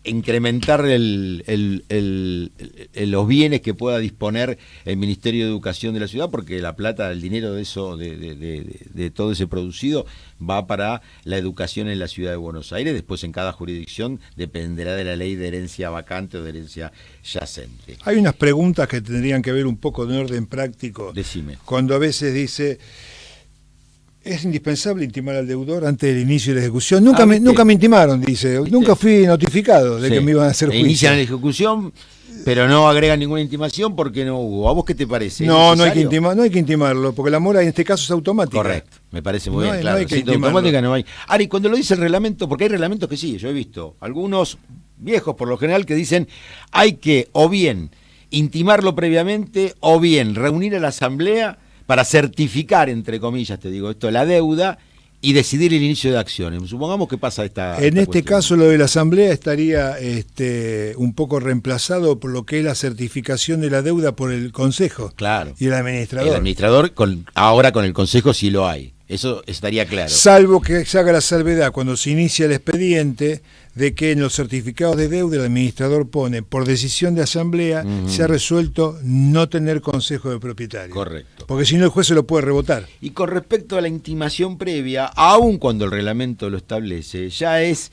incrementar los bienes que pueda disponer el Ministerio de Educación de la ciudad, porque la plata, el dinero de eso, de todo ese producido, va para la educación en la ciudad de Buenos Aires. Después en cada jurisdicción dependerá de la ley de herencia vacante o de herencia yacente. Hay unas preguntas que tendrían que ver un poco de orden práctico. Decime. Cuando a veces dice... ¿Es indispensable intimar al deudor antes del inicio de la ejecución? Nunca me intimaron, dice. ¿Viste? Nunca fui notificado de que me iban a hacer juicio. Inician la ejecución, pero no agregan ninguna intimación porque no hubo. ¿A vos qué te parece? No hay que intimarlo, porque la mora en este caso es automática. Correcto, me parece muy bien, claro. No hay que automática no hay. Ahora, y cuando lo dice el reglamento, porque hay reglamentos que sí, yo he visto, algunos viejos por lo general que dicen hay que o bien intimarlo previamente o bien reunir a la asamblea para certificar, entre comillas, te digo esto, la deuda y decidir el inicio de acciones. Supongamos que pasa esta este cuestión. Caso lo de la asamblea estaría un poco reemplazado por lo que es la certificación de la deuda por el consejo. Claro. Y el administrador. El administrador, ahora con el consejo sí lo hay. Eso estaría claro. Salvo que se haga la salvedad cuando se inicia el expediente de que en los certificados de deuda el administrador pone, por decisión de asamblea, se ha resuelto no tener consejo de propietario. Correcto. Porque si no el juez se lo puede rebotar. Y con respecto a la intimación previa, aun cuando el reglamento lo establece, ya es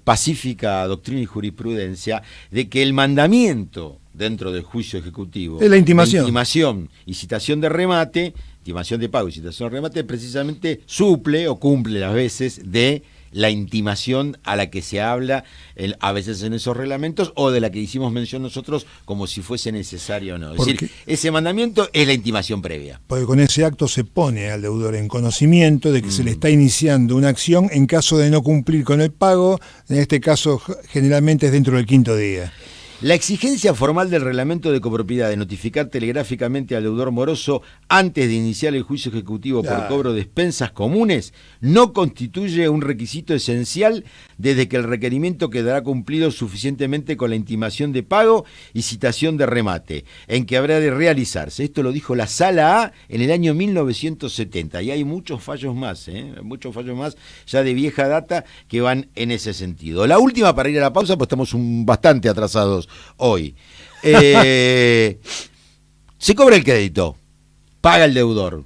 pacífica doctrina y jurisprudencia de que el mandamiento dentro del juicio ejecutivo es la intimación. Intimación y citación de remate, intimación de pago y citación de remate, precisamente suple o cumple las veces de la intimación a la que se habla a veces en esos reglamentos o de la que hicimos mención nosotros como si fuese necesario o no. Es decir, ese mandamiento es la intimación previa. Porque con ese acto se pone al deudor en conocimiento de que se le está iniciando una acción en caso de no cumplir con el pago, en este caso generalmente es dentro del 5º día. La exigencia formal del reglamento de copropiedad de notificar telegráficamente al deudor moroso antes de iniciar el juicio ejecutivo por cobro de expensas comunes no constituye un requisito esencial desde que el requerimiento quedará cumplido suficientemente con la intimación de pago y citación de remate, en que habrá de realizarse. Esto lo dijo la Sala A en el año 1970 y hay muchos fallos más ya de vieja data que van en ese sentido. La última para ir a la pausa, pues estamos bastante atrasados hoy. Se cobra el crédito, paga el deudor.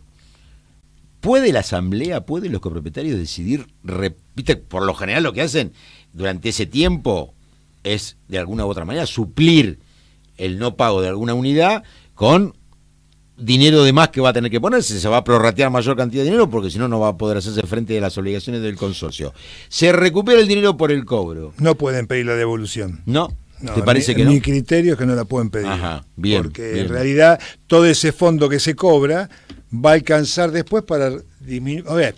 ¿Puede la asamblea, pueden los copropietarios decidir, repite, por lo general lo que hacen durante ese tiempo es de alguna u otra manera suplir el no pago de alguna unidad con dinero de más que va a tener que ponerse, se va a prorratear mayor cantidad de dinero porque si no, no va a poder hacerse frente a las obligaciones del consorcio. Se recupera el dinero por el cobro. No pueden pedir la devolución. ¿No? No, ¿Te parece que no? Mi criterio es que no la pueden pedir. Ajá, bien. Porque bien. en realidad todo ese fondo que se cobra va a alcanzar después para disminuir. A ver,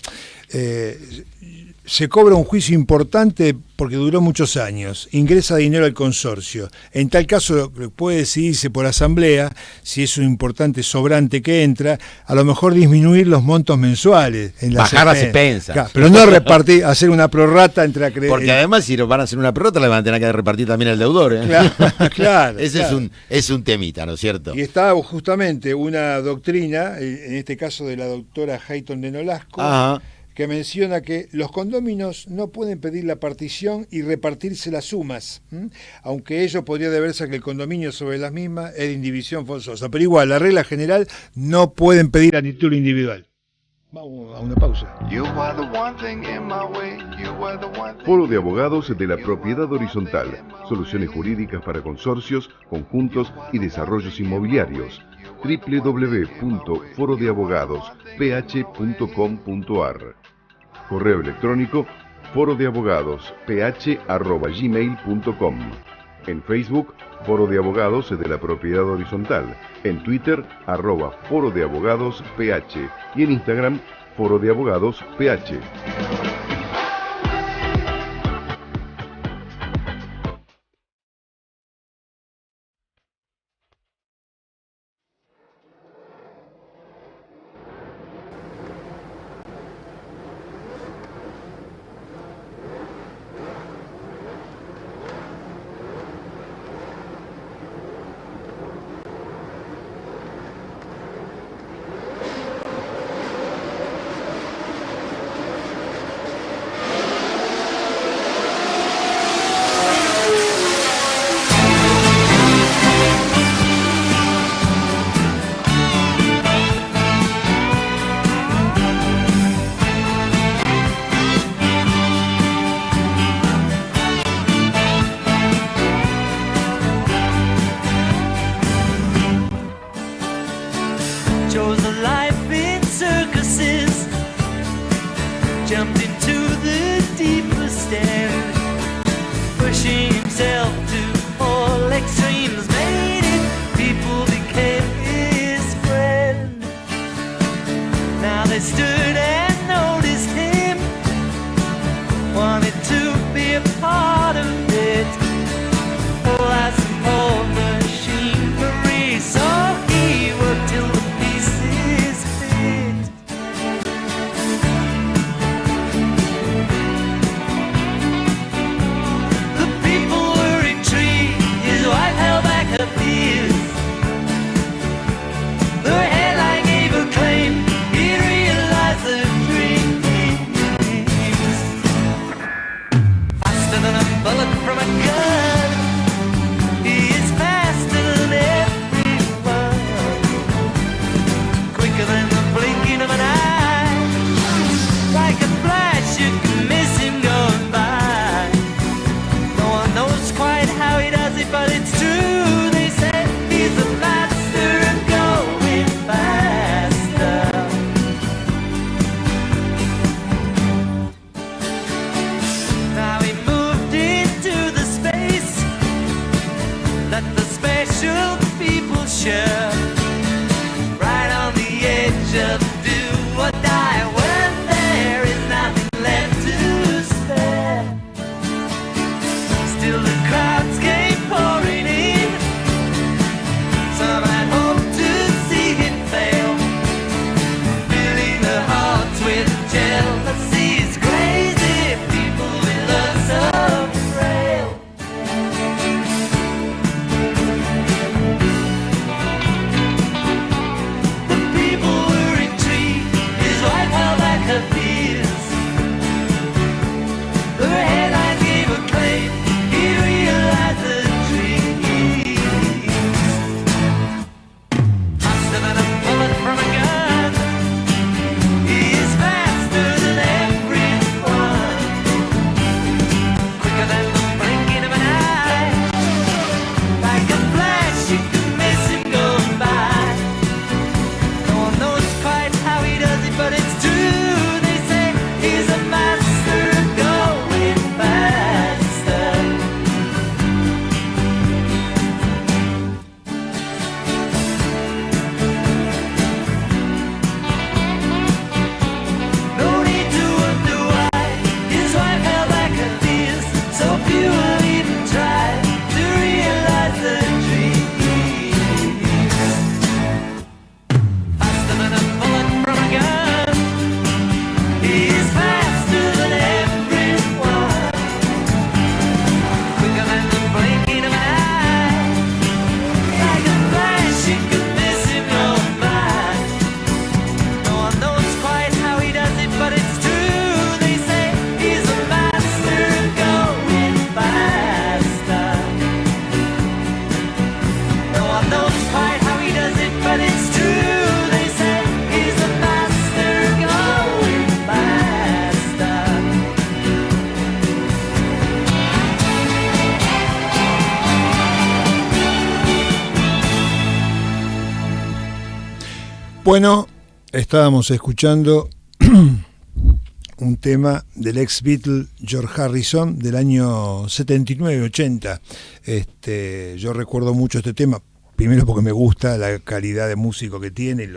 se cobra un juicio importante porque duró muchos años, ingresa dinero al consorcio. En tal caso puede decidirse por asamblea, si es un importante sobrante que entra, a lo mejor disminuir los montos mensuales. Bajar las expensas. Claro, pero no repartir, hacer una prorrata entre acreedores. Porque además si van a hacer una prorrata, le van a tener que repartir también al deudor. Claro. Ese claro. es un temita, ¿no es cierto? Y está justamente una doctrina, en este caso de la doctora Hayton de Nolasco, Ajá. que menciona que los condóminos no pueden pedir la partición y repartirse las sumas, aunque ello podría deberse a que el condominio sobre las mismas es de indivisión forzosa. Pero igual, la regla general, no pueden pedir a título individual. Vamos a una pausa. Foro de Abogados de la Propiedad Horizontal. Soluciones jurídicas para consorcios, conjuntos y desarrollos inmobiliarios. www.forodeabogadosph.com.ar. Correo electrónico forodeabogadosph@gmail.com. En Facebook, Foro de Abogados de la Propiedad Horizontal. En Twitter, @Foro de Abogados PH. Y en Instagram, Foro de Abogados PH. The headline gave a claim, he realized Bueno, estábamos escuchando un tema del ex Beatle George Harrison del año 79-80. Yo recuerdo mucho este tema, primero porque me gusta la calidad de músico que tiene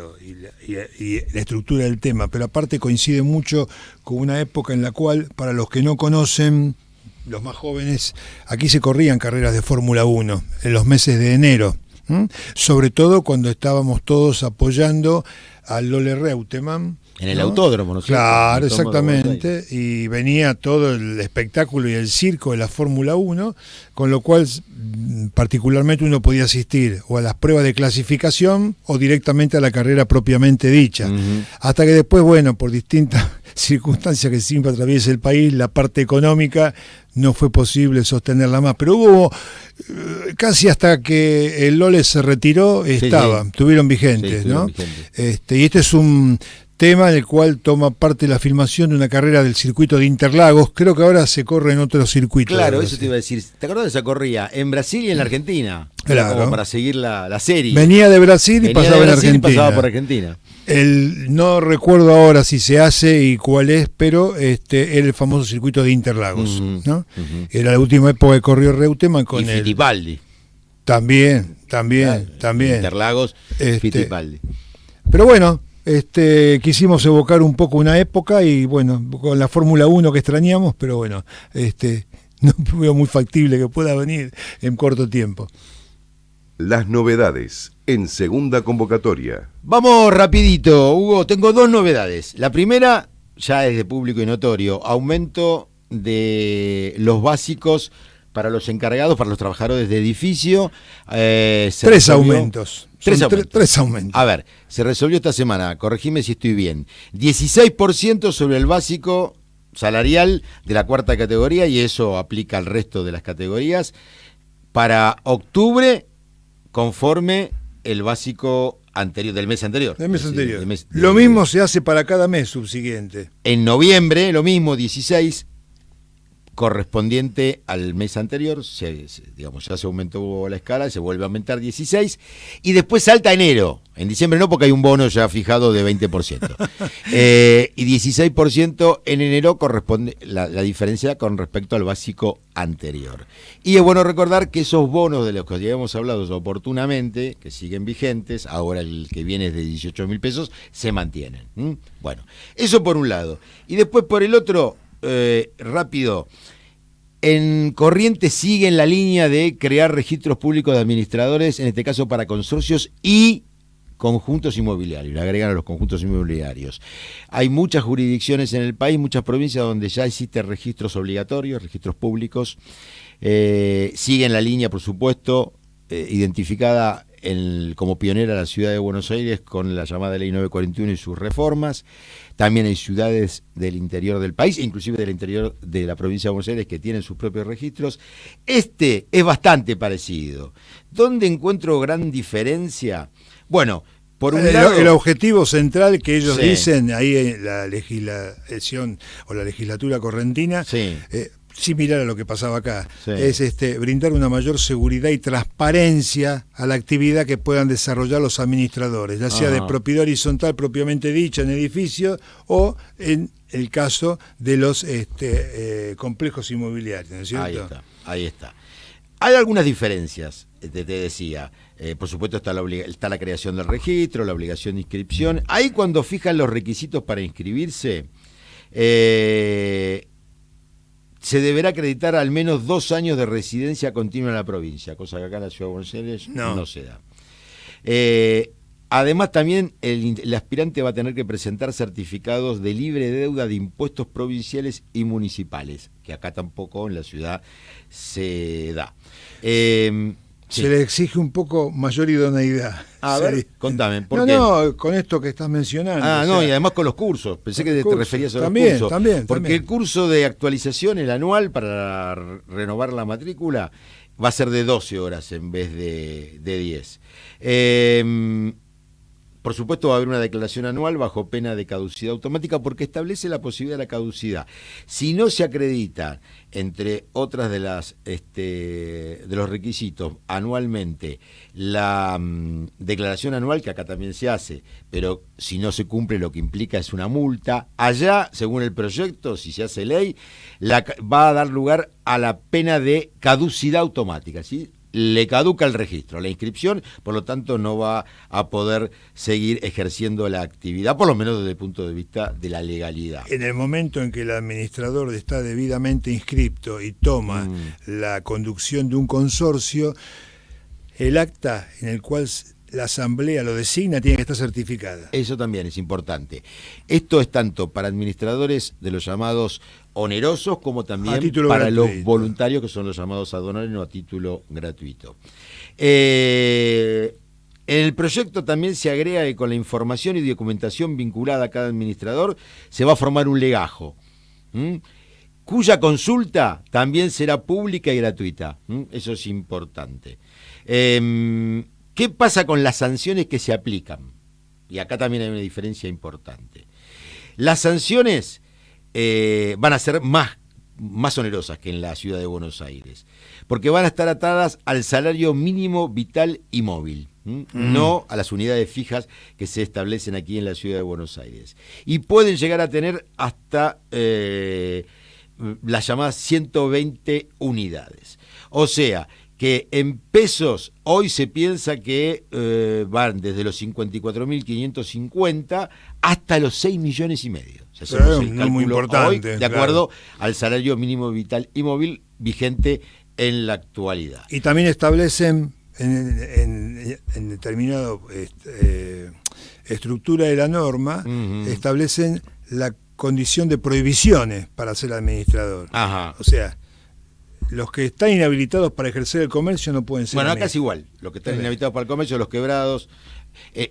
y la estructura del tema, pero aparte coincide mucho con una época en la cual, para los que no conocen, los más jóvenes, aquí se corrían carreras de Fórmula 1 en los meses de enero. Sobre todo cuando estábamos todos apoyando al Lole Reutemann. En el autódromo, ¿no es cierto? Claro, exactamente. Y venía todo el espectáculo y el circo de la Fórmula 1, con lo cual particularmente uno podía asistir o a las pruebas de clasificación o directamente a la carrera propiamente dicha. Hasta que después, bueno, por distintas circunstancias que siempre atraviesa el país, la parte económica no fue posible sostenerla más. Pero hubo casi hasta que el Lole se retiró, estuvieron vigentes, ¿no? Y este es un tema en el cual toma parte la filmación de una carrera del circuito de Interlagos. Creo que ahora se corre en otros circuitos. Claro, eso te iba a decir. ¿Te acordás de esa corrida? En Brasil y en la Argentina. Claro. Como para seguir la serie. Venía de Brasil y pasaba en Argentina. Y pasaba por Argentina. No recuerdo ahora si se hace y cuál es, pero era el famoso circuito de Interlagos, ¿no? Era la última época que corrió Reutemann con y Fittipaldi. También. Interlagos, Fittipaldi. Pero bueno, quisimos evocar un poco una época y bueno, con la Fórmula 1 que extrañamos, pero bueno, no veo muy factible que pueda venir en corto tiempo. Las novedades en segunda convocatoria. Vamos rapidito, Hugo, tengo dos novedades. La primera ya es de público y notorio, aumento de los básicos para los encargados, para los trabajadores de edificio. Tres aumentos. A ver, se resolvió esta semana, corregime si estoy bien, 16% sobre el básico salarial de la cuarta categoría, y eso aplica al resto de las categorías, para octubre, conforme el básico anterior, del mes anterior. Lo mismo se hace para cada mes subsiguiente. En noviembre, lo mismo, 16%, correspondiente al mes anterior, ya se aumentó la escala, se vuelve a aumentar 16%, y después salta enero. En diciembre no, porque hay un bono ya fijado de 20%. Y 16% en enero corresponde la diferencia con respecto al básico anterior. Y es bueno recordar que esos bonos de los que ya hemos hablado oportunamente, que siguen vigentes, ahora el que viene es de 18.000 pesos, se mantienen. Bueno, eso por un lado. Y después por el otro, rápido, en Corrientes sigue en la línea de crear registros públicos de administradores, en este caso para consorcios y conjuntos inmobiliarios, le agregan a los conjuntos inmobiliarios. Hay muchas jurisdicciones en el país, muchas provincias donde ya existen registros obligatorios, registros públicos. Sigue en la línea, por supuesto, identificada como pionera la ciudad de Buenos Aires con la llamada Ley 941 y sus reformas. También hay ciudades del interior del país, inclusive del interior de la provincia de Buenos Aires, que tienen sus propios registros. Este es bastante parecido. ¿Dónde encuentro gran diferencia? Bueno, por un lado, el objetivo central que ellos sí, dicen ahí en la legislación o la legislatura correntina, sí, similar a lo que pasaba acá, sí, es brindar una mayor seguridad y transparencia a la actividad que puedan desarrollar los administradores, ya sea de propiedad horizontal propiamente dicha en edificios o en el caso de los complejos inmobiliarios, ¿no es cierto? Ahí está. Hay algunas diferencias, te decía. Por supuesto está la creación del registro, la obligación de inscripción. Ahí cuando fijan los requisitos para inscribirse, se deberá acreditar al menos 2 años de residencia continua en la provincia, cosa que acá en la Ciudad de Buenos Aires no se da. Además, también el aspirante va a tener que presentar certificados de libre deuda de impuestos provinciales y municipales, que acá tampoco en la ciudad se da. Se le exige un poco mayor idoneidad. A ver, contame, ¿por qué? No, con esto que estás mencionando. Y además con los cursos. Pensé que te referías a los cursos. Porque el curso de actualización, el anual, para renovar la matrícula, va a ser de 12 horas en vez de 10. Por supuesto va a haber una declaración anual bajo pena de caducidad automática porque establece la posibilidad de la caducidad. Si no se acredita, entre otras de los requisitos, anualmente, la declaración anual, que acá también se hace, pero si no se cumple lo que implica es una multa. Allá, según el proyecto, si se hace ley, va a dar lugar a la pena de caducidad automática, ¿sí? Le caduca el registro, la inscripción, por lo tanto no va a poder seguir ejerciendo la actividad, por lo menos desde el punto de vista de la legalidad. En el momento en que el administrador está debidamente inscripto y toma la conducción de un consorcio, el acta en el cual la asamblea lo designa tiene que estar certificada. Eso también es importante. Esto es tanto para administradores de los llamados onerosos como también para gratuito, los voluntarios, que son los llamados ad honorem o a título gratuito. En el proyecto también se agrega que con la información y documentación vinculada a cada administrador se va a formar un legajo, cuya consulta también será pública y gratuita. Eso es importante. ¿Qué pasa con las sanciones que se aplican? Y acá también hay una diferencia importante. Las sanciones van a ser más onerosas que en la Ciudad de Buenos Aires, porque van a estar atadas al salario mínimo vital y móvil, no a las unidades fijas que se establecen aquí en la Ciudad de Buenos Aires. Y pueden llegar a tener hasta las llamadas 120 unidades. O sea, que en pesos hoy se piensa que van desde los 54.550 hasta los 6,5 millones. O sea, hacemos el cálculo muy importante, hoy, de acuerdo al salario mínimo vital y móvil vigente en la actualidad. Y también establecen en determinada estructura de la norma, establecen la condición de prohibiciones para ser administrador. Ajá. O sea, los que están inhabilitados para ejercer el comercio no pueden ser. Bueno, acá es igual. Los que están inhabilitados para el comercio, los quebrados,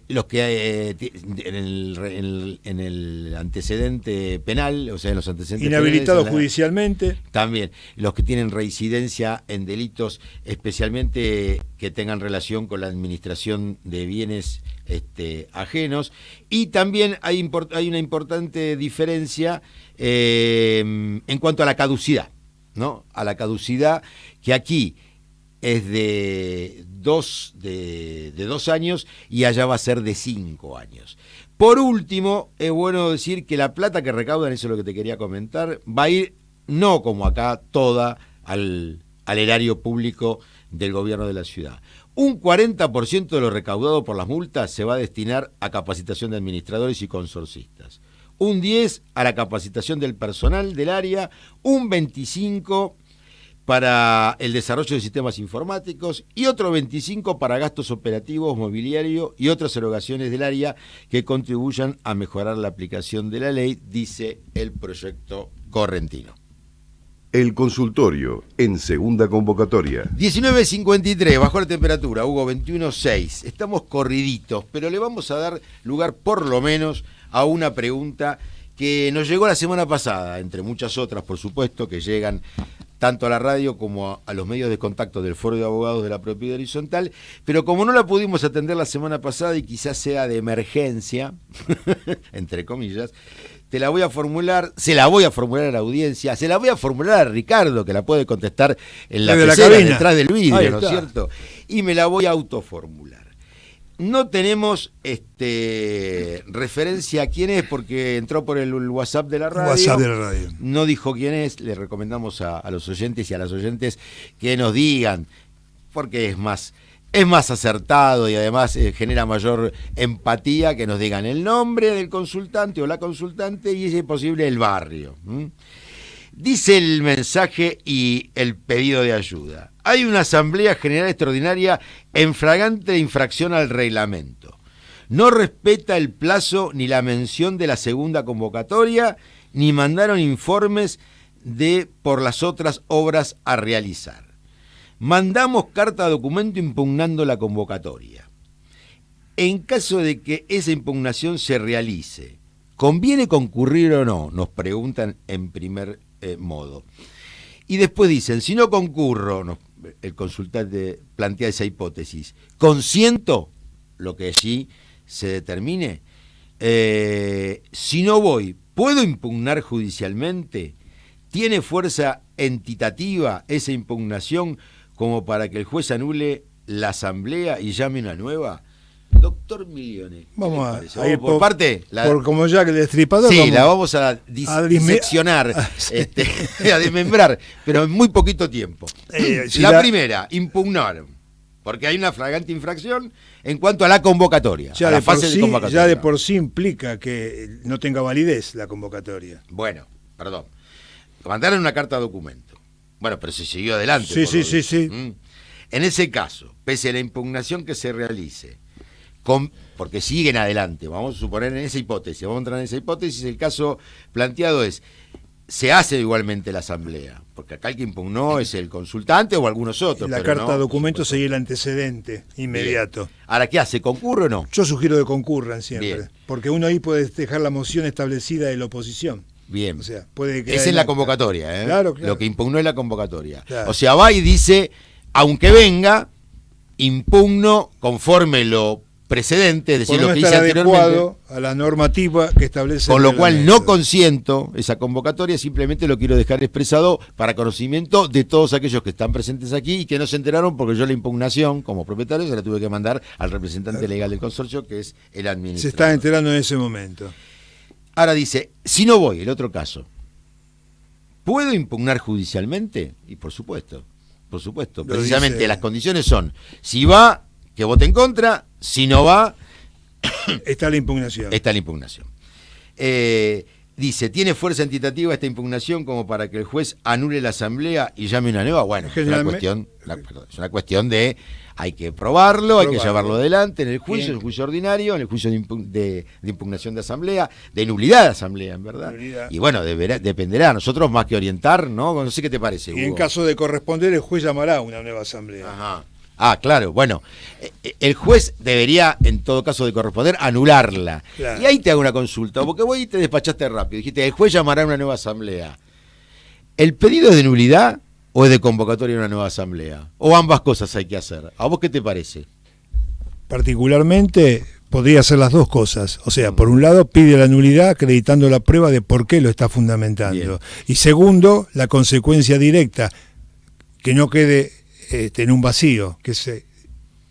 los que en el antecedente penal, o sea, en los antecedentes inhabilitados judicialmente. También. Los que tienen reincidencia en delitos, especialmente que tengan relación con la administración de bienes ajenos. Y también hay una importante diferencia en cuanto a la caducidad. ¿No? A la caducidad, que aquí es de 2 años y allá va a ser de 5 años. Por último, es bueno decir que la plata que recaudan, eso es lo que te quería comentar, va a ir, no como acá, toda al erario público del gobierno de la ciudad. Un 40% de lo recaudado por las multas se va a destinar a capacitación de administradores y consorcistas. Un 10% a la capacitación del personal del área, un 25% para el desarrollo de sistemas informáticos y otro 25% para gastos operativos, mobiliario y otras erogaciones del área que contribuyan a mejorar la aplicación de la ley, dice el proyecto correntino. El consultorio en segunda convocatoria. 19:53, bajó la temperatura, Hugo, 21:06. Estamos corriditos, pero le vamos a dar lugar por lo menos a una pregunta que nos llegó la semana pasada, entre muchas otras, por supuesto, que llegan tanto a la radio como a los medios de contacto del Foro de Abogados de la Propiedad Horizontal, pero como no la pudimos atender la semana pasada y quizás sea de emergencia, entre comillas, se la voy a formular a la audiencia, se la voy a formular a Ricardo, que la puede contestar en la pecera detrás del vidrio, ¿no es cierto? Y me la voy a autoformular. No tenemos referencia a quién es porque entró por el WhatsApp de la radio. No dijo quién es. Le recomendamos a los oyentes y a las oyentes que nos digan, porque es más acertado y además genera mayor empatía que nos digan el nombre del consultante o la consultante y, si es posible, el barrio. Dice el mensaje y el pedido de ayuda. Hay una asamblea general extraordinaria en flagrante infracción al reglamento. No respeta el plazo ni la mención de la segunda convocatoria, ni mandaron informes por las otras obras a realizar. Mandamos carta documento impugnando la convocatoria. En caso de que esa impugnación se realice, ¿conviene concurrir o no? Nos preguntan en primer modo. Y después dicen, si no concurro, el consultante plantea esa hipótesis, ¿consiento lo que allí se determine? Si no voy, ¿puedo impugnar judicialmente? ¿Tiene fuerza entitativa esa impugnación como para que el juez anule la asamblea y llame una nueva? Doctor Milione, vamos a ir por parte, como ya que el destripador. Sí, la vamos a diseccionar, a desmembrar, pero en muy poquito tiempo. La primera, impugnaron, porque hay una flagrante infracción en cuanto a la convocatoria, a la fase de convocatoria. Ya de por sí implica que no tenga validez la convocatoria. Bueno, perdón. Mandaron una carta documento. Bueno, pero se siguió adelante. Sí. En ese caso, pese a la impugnación que se realice, porque siguen adelante, vamos a suponer en esa hipótesis, vamos a entrar en esa hipótesis, el caso planteado es, se hace igualmente la asamblea, porque acá el que impugnó es el consultante o algunos otros. La carta documento sería el antecedente inmediato. Bien. Ahora, ¿qué hace? ¿Concurre o no? Yo sugiero que concurran siempre, bien, porque uno ahí puede dejar la moción establecida de la oposición. Bien, o sea, puede esa es la convocatoria, ¿eh? Claro. Lo que impugnó es la convocatoria. Claro. O sea, va y dice, aunque venga, impugno conforme lo precedente, es decir, lo que hice anteriormente, a la normativa que establece. Con lo cual no consiento esa convocatoria, simplemente lo quiero dejar expresado para conocimiento de todos aquellos que están presentes aquí y que no se enteraron porque yo la impugnación como propietario se la tuve que mandar al representante legal del consorcio, que es el administrador. Se está enterando en ese momento. Ahora dice, si no voy, el otro caso, ¿puedo impugnar judicialmente? Y por supuesto, precisamente las condiciones son, si va, que vote en contra, si no va, está la impugnación. Dice, ¿tiene fuerza entitativa esta impugnación como para que el juez anule la asamblea y llame una nueva? Bueno, es una cuestión de, hay que probarlo, hay que llevarlo adelante en el juicio, en el juicio ordinario, en el juicio de impugnación de asamblea, de nulidad de asamblea, en verdad. Y bueno, dependerá, nosotros más que orientar, ¿no? No sé qué te parece, Hugo. Y en caso de corresponder, el juez llamará a una nueva asamblea. Ajá. Ah, claro, bueno, el juez debería, en todo caso de corresponder, anularla. Claro. Y ahí te hago una consulta, porque vos te despachaste rápido, dijiste, el juez llamará a una nueva asamblea. ¿El pedido es de nulidad o es de convocatoria a una nueva asamblea? ¿O ambas cosas hay que hacer? ¿A vos qué te parece? Particularmente, podría hacer las dos cosas. O sea, por un lado, pide la nulidad acreditando la prueba de por qué lo está fundamentando. Bien. Y segundo, la consecuencia directa, que no quede en un vacío, que se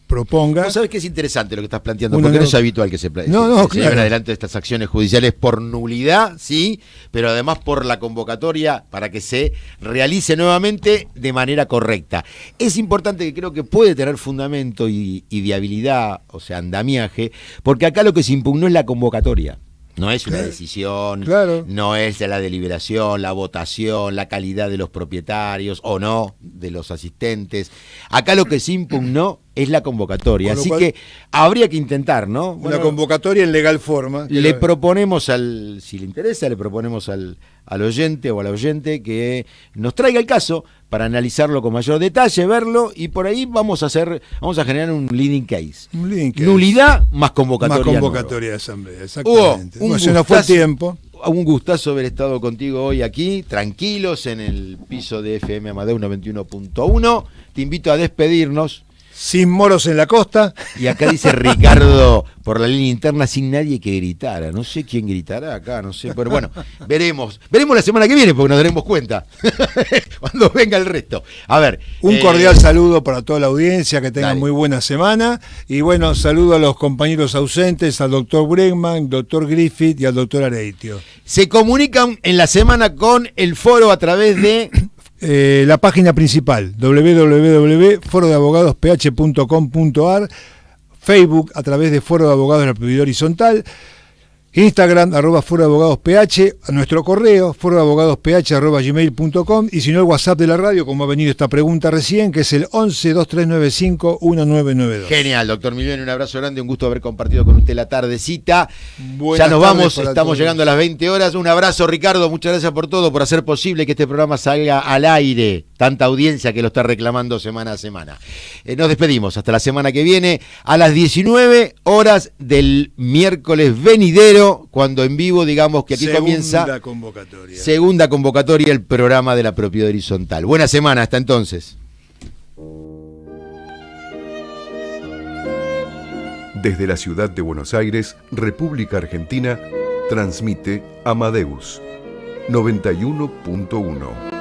proponga. ¿Vos sabés que es interesante lo que estás planteando? Porque no es habitual que se lleven adelante estas acciones judiciales por nulidad, sí, pero además por la convocatoria para que se realice nuevamente de manera correcta. Es importante, que creo que puede tener fundamento y viabilidad, o sea, andamiaje, porque acá lo que se impugnó es la convocatoria. No es una decisión, no es la deliberación, la votación, la calidad de los propietarios o no de los asistentes. Acá lo que se impugnó es la convocatoria, así que habría que intentar, ¿no? Una convocatoria en legal forma. Le proponemos si le interesa, le proponemos al oyente o a la oyente que nos traiga el caso para analizarlo con mayor detalle, verlo, y por ahí vamos a generar un leading case. Nulidad más convocatoria. Más convocatoria de asamblea, exactamente. Se nos fue el tiempo. un gustazo haber estado contigo hoy aquí, tranquilos en el piso de FM Amadeus 91.1. Te invito a despedirnos. Sin moros en la costa. Y acá dice Ricardo por la línea interna, sin nadie que gritara. No sé quién gritará acá, no sé. Pero bueno, veremos la semana que viene porque nos daremos cuenta cuando venga el resto. A ver. Un cordial saludo para toda la audiencia, que tengan dale. muy buena semana. Y bueno, saludo a los compañeros ausentes, al doctor Bregman, doctor Griffith y al doctor Areitio. Se comunican en la semana con el foro a través de... la página principal, www.forodeabogadosph.com.ar, Facebook a través de Foro de Abogados de la Propiedad Horizontal, Instagram, @forodeabogadosph, a nuestro correo, forodeabogadosph@gmail.com, y si no, el WhatsApp de la radio, como ha venido esta pregunta recién, que es el 11-2395-1992. Genial, doctor Milioni, un abrazo grande, un gusto haber compartido con usted la tardecita. Buenas ya nos tardes vamos, para estamos todos. llegando a las 20 horas. Un abrazo, Ricardo, muchas gracias por todo, por hacer posible que este programa salga al aire. Tanta audiencia que lo está reclamando semana a semana. Nos despedimos, hasta la semana que viene, a las 19 horas del miércoles venidero, cuando en vivo, digamos que aquí comienza segunda convocatoria, el programa de la propiedad horizontal. Buena semana, hasta entonces. Desde la ciudad de Buenos Aires, República Argentina, transmite Amadeus 91.1.